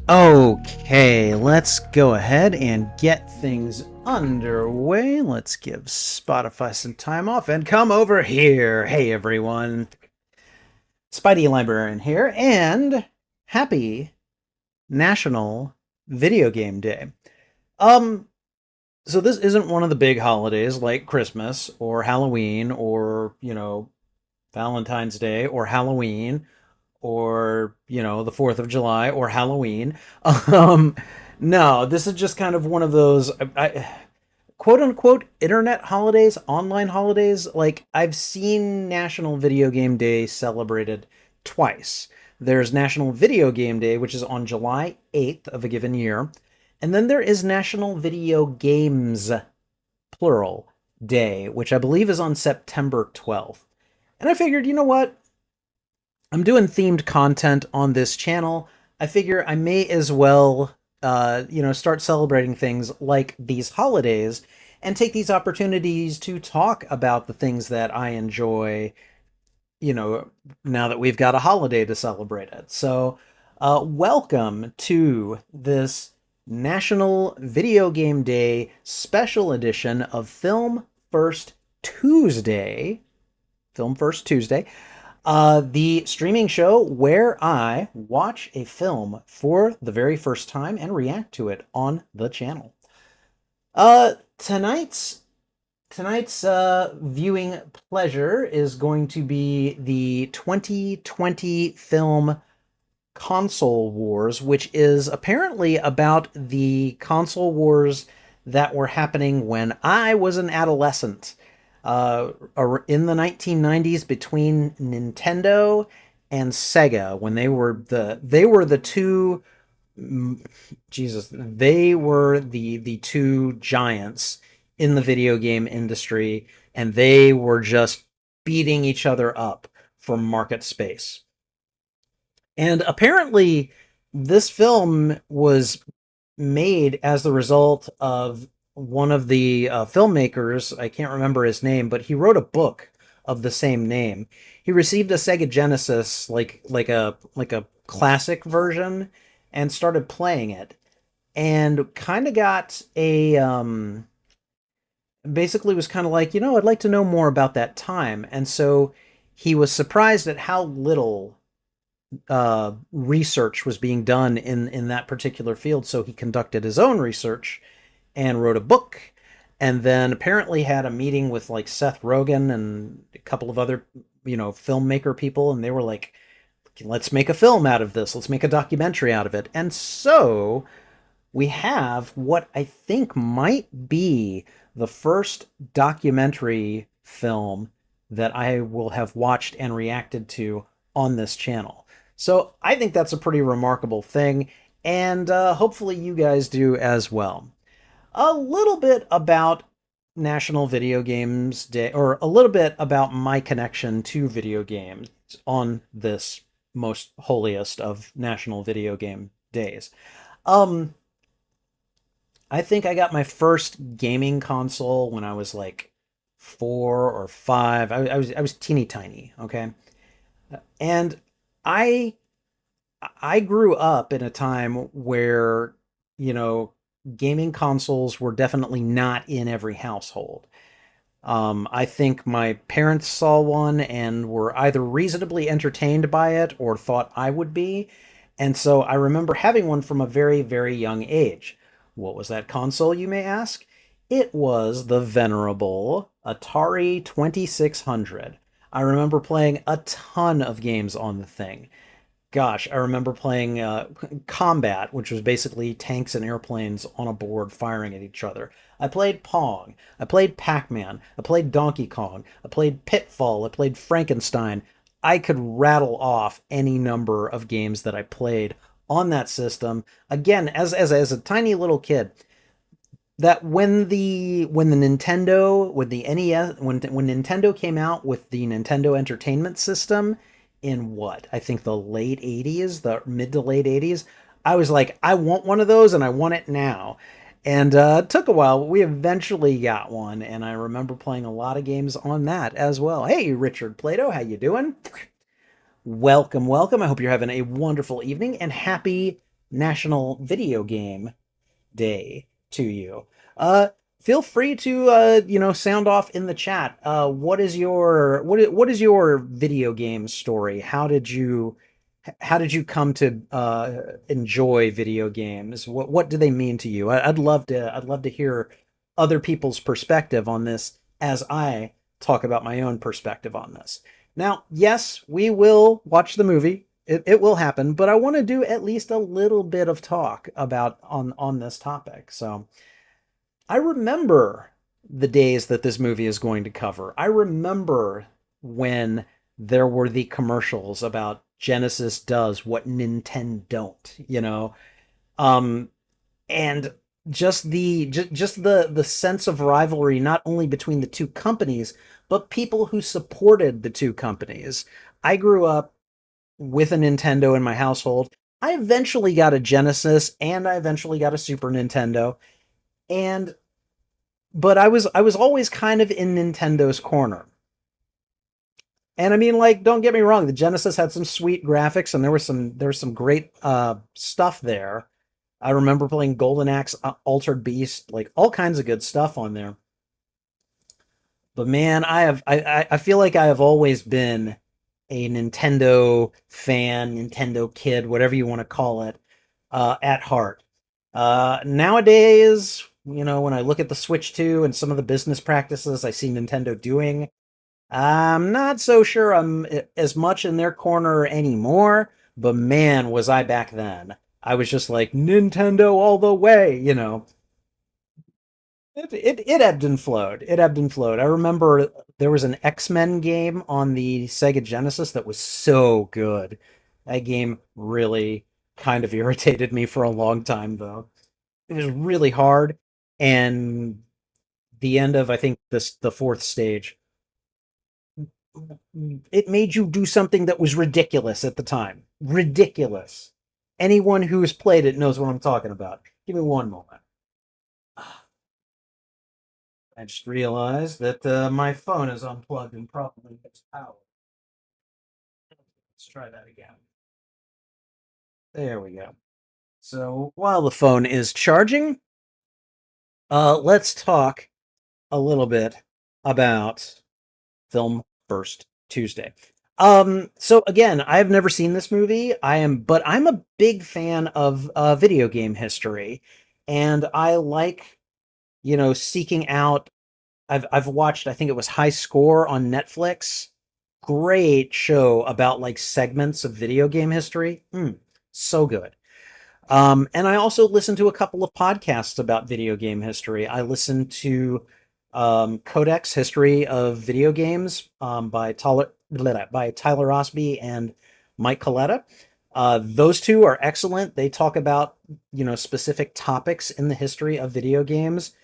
Okay, let's go ahead and get things underway. Let's give Spotify some time off and come over here. Hey everyone, Spidey Librarian here, and happy National Video Game Day. Um, so this isn't one of the big holidays like Christmas or Halloween or, Valentine's Day or Halloween or the 4th of July or Halloween. Um, no, this is just kind of one of those quote unquote internet holidays, online holidays. Like, I've seen National Video Game Day celebrated twice. There's National Video Game Day, which is on July 8th of a given year, and then there is National Video Games, plural, Day, which I believe is on September 12th. And I figured, you know what? I'm doing themed content on this channel. I figure I may as well, start celebrating things like these holidays and take these opportunities to talk about the things that I enjoy, now that we've got a holiday to celebrate it. So, welcome to this National Video Game Day special edition of Film First Tuesday. Film First Tuesday. The streaming show where I watch a film for the very first time and react to it on the channel. Tonight's viewing pleasure is going to be the 2020 film Console Wars, which is apparently about the console wars that were happening when I was an adolescent. In the 1990s between Nintendo and SEGA, when they were the two, Jesus, they were the two giants in the video game industry, and they were just beating each other up for market space. And apparently this film was made as the result of one of the filmmakers. I can't remember his name, but he wrote a book of the same name. He received a Sega Genesis, like a classic version, and started playing it, and kind of got a basically was kind of like, I'd like to know more about that time. And so he was surprised at how little research was being done in that particular field. So he conducted his own research and wrote a book, and then apparently had a meeting with like Seth Rogen and a couple of other, filmmaker people, and they were like, let's make a film out of this. Let's make a documentary out of it. And so we have what I think might be the first documentary film that I will have watched and reacted to on this channel. So I think that's a pretty remarkable thing, and hopefully you guys do as well. A little bit about National Video Games Day, or a little bit about my connection to video games on this most holiest of National Video Game Days. I think I got my first gaming console when I was like 4 or 5. I was teeny tiny, okay? And I grew up in a time where, gaming consoles were definitely not in every household. I think my parents saw one and were either reasonably entertained by it or thought I would be. And so I remember having one from a very, very young age. What was that console, you may ask? It was the venerable Atari 2600. I remember playing a ton of games on the thing. Gosh, I remember playing Combat, which was basically tanks and airplanes on a board firing at each other. I played Pong. I played Pac-Man. I played Donkey Kong. I played Pitfall. I played Frankenstein. I could rattle off any number of games that I played on that system. Again, as a tiny little kid, that when the Nintendo with the NES when Nintendo came out with the Nintendo Entertainment System in what I think the late 80s, the mid to late 80s, I was like, I want one of those and I want it now. And it took a while, but we eventually got one, and I remember playing a lot of games on that as well. Hey, Richard Plato, how you doing? Welcome, welcome. I hope you're having a wonderful evening and happy National Video Game Day to you. Uh, Feel free to sound off in the chat. What is your what is your video game story? How did you come to enjoy video games? What do they mean to you? I'd love to hear other people's perspective on this as I talk about my own perspective on this. Now, yes, we will watch the movie. It will happen, but I want to do at least a little bit of talk about on this topic. So I remember the days that this movie is going to cover. I remember when there were the commercials about Genesis does what Nintendo don't. Um, and just the sense of rivalry not only between the two companies, but people who supported the two companies. I grew up with a Nintendo in my household. I eventually got a Genesis and I eventually got a Super Nintendo. And but I was always kind of in Nintendo's corner. And I mean, like, don't get me wrong, the Genesis had some sweet graphics and there was some great stuff there. I remember playing Golden Axe, Altered Beast, like all kinds of good stuff on there. But man, I feel like I have always been a Nintendo fan, Nintendo kid, whatever you want to call it, at heart. Nowadays, when I look at the Switch 2 and some of the business practices I see Nintendo doing, I'm not so sure I'm as much in their corner anymore, but man, was I back then. I was just like, Nintendo all the way. It ebbed and flowed. It ebbed and flowed. I remember there was an X-Men game on the Sega Genesis that was so good. That game really kind of irritated me for a long time, though. It was really hard, and the end of I think the fourth stage, it made you do something that was ridiculous at the time. Ridiculous. Anyone who's played it knows what I'm talking about. Give me one moment. I just realized that my phone is unplugged and probably gets power. Let's try that again. There we go. So while the phone is charging, let's talk a little bit about Film First Tuesday. So again, I've never seen this movie. But I'm a big fan of video game history, and I like, seeking out. I've watched, I think it was High Score on Netflix. Great show about like segments of video game history. So good. And I also listen to a couple of podcasts about video game history. I listen to Codex History of Video Games by Tyler Osby and Mike Coletta. Those two are excellent. They talk about, specific topics in the history of video games.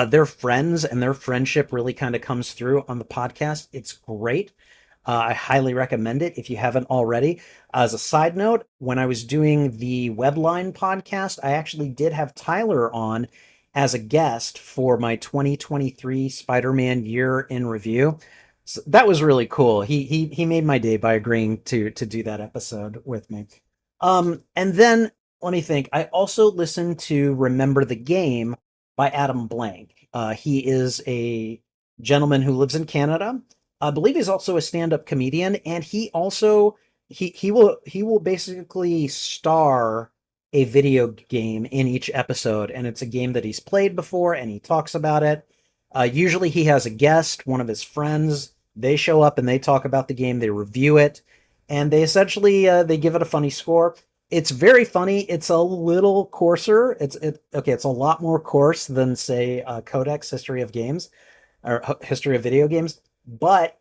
They're friends, and their friendship really kind of comes through on the podcast. It's great. I highly recommend it if you haven't already. As a side note, when I was doing the Webline podcast, I actually did have Tyler on as a guest for my 2023 Spider-Man year in review. So that was really cool. He made my day by agreeing to do that episode with me. And then let me think. I also listened to Remember the Game by Adam Blank. He is a gentleman who lives in Canada. I believe he's also a stand-up comedian, and he will basically star a video game in each episode, and it's a game that he's played before, and he talks about it. Usually he has a guest, one of his friends. They show up and they talk about the game. They review it, and they essentially they give it a funny score. It's very funny. It's a little coarser. Okay. It's a lot more coarse than say Codex History of Games or History of Video Games, but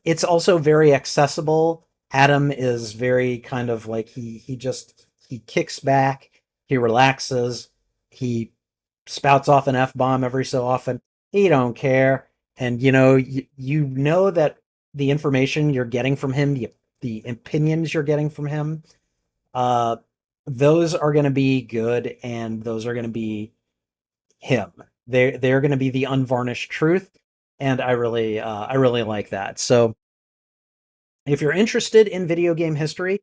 it's also very accessible. Adam is very kind of like he kicks back, he relaxes, he spouts off an F bomb every so often. He don't care. And you know that the information you're getting from him, the opinions you're getting from him, uh, those are going to be good, and those are going to be him. They're going to be the unvarnished truth, and I really like that. So if you're interested in video game history,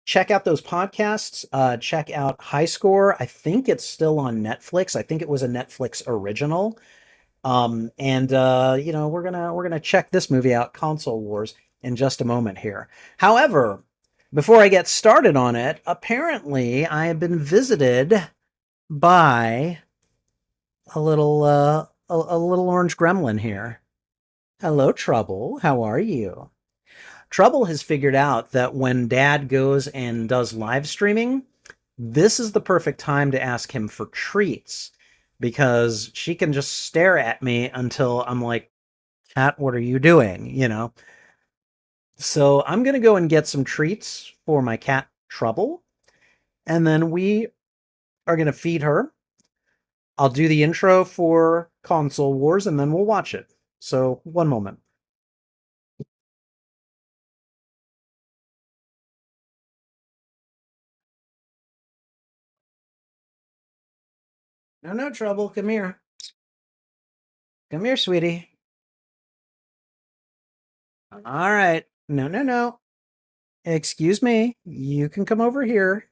check out those podcasts. Check out High Score. I think it's still on Netflix. I think it was a Netflix original. And we're gonna check this movie out, Console Wars, in just a moment here. However, before I get started on it, apparently I have been visited by a little orange gremlin here. Hello, Trouble. How are you? Trouble has figured out that when Dad goes and does live streaming, this is the perfect time to ask him for treats because she can just stare at me until I'm like, Cat, what are you doing? So I'm going to go and get some treats for my cat, Trouble, and then we are going to feed her. I'll do the intro for Console Wars and then we'll watch it. So, one moment. No, no, Trouble. Come here. Come here, sweetie. All right. No, no, no. Excuse me. You can come over here.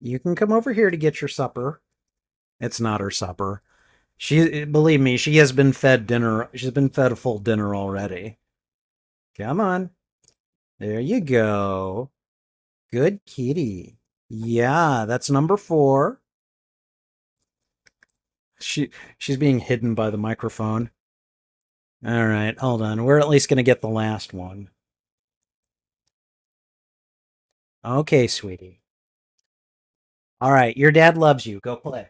You can come over here to get your supper. It's not her supper. Believe me, she has been fed dinner. She's been fed a full dinner already. Come on. There you go. Good kitty. Yeah, that's number 4. She's being hidden by the microphone. All right, hold on. We're at least going to get the last one. Okay, sweetie. All right, your dad loves you. Go play.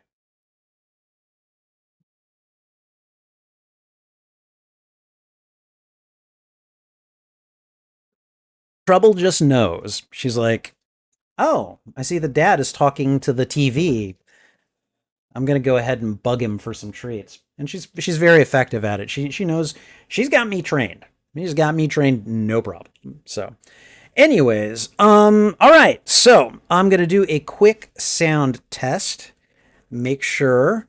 Trouble just knows. She's like, "Oh, I see the dad is talking to the TV. I'm going to go ahead and bug him for some treats." And she's very effective at it. She knows she's got me trained. She's got me trained no problem. So, anyways, all right. So, I'm going to do a quick sound test. Make sure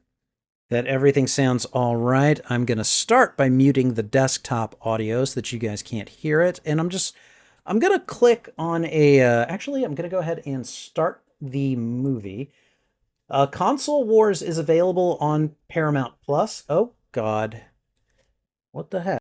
that everything sounds all right. I'm going to start by muting the desktop audio so that you guys can't hear it. And I'm going to click on actually, I'm going to go ahead and start the movie. Console Wars is available on Paramount Plus. Oh, God. What the heck?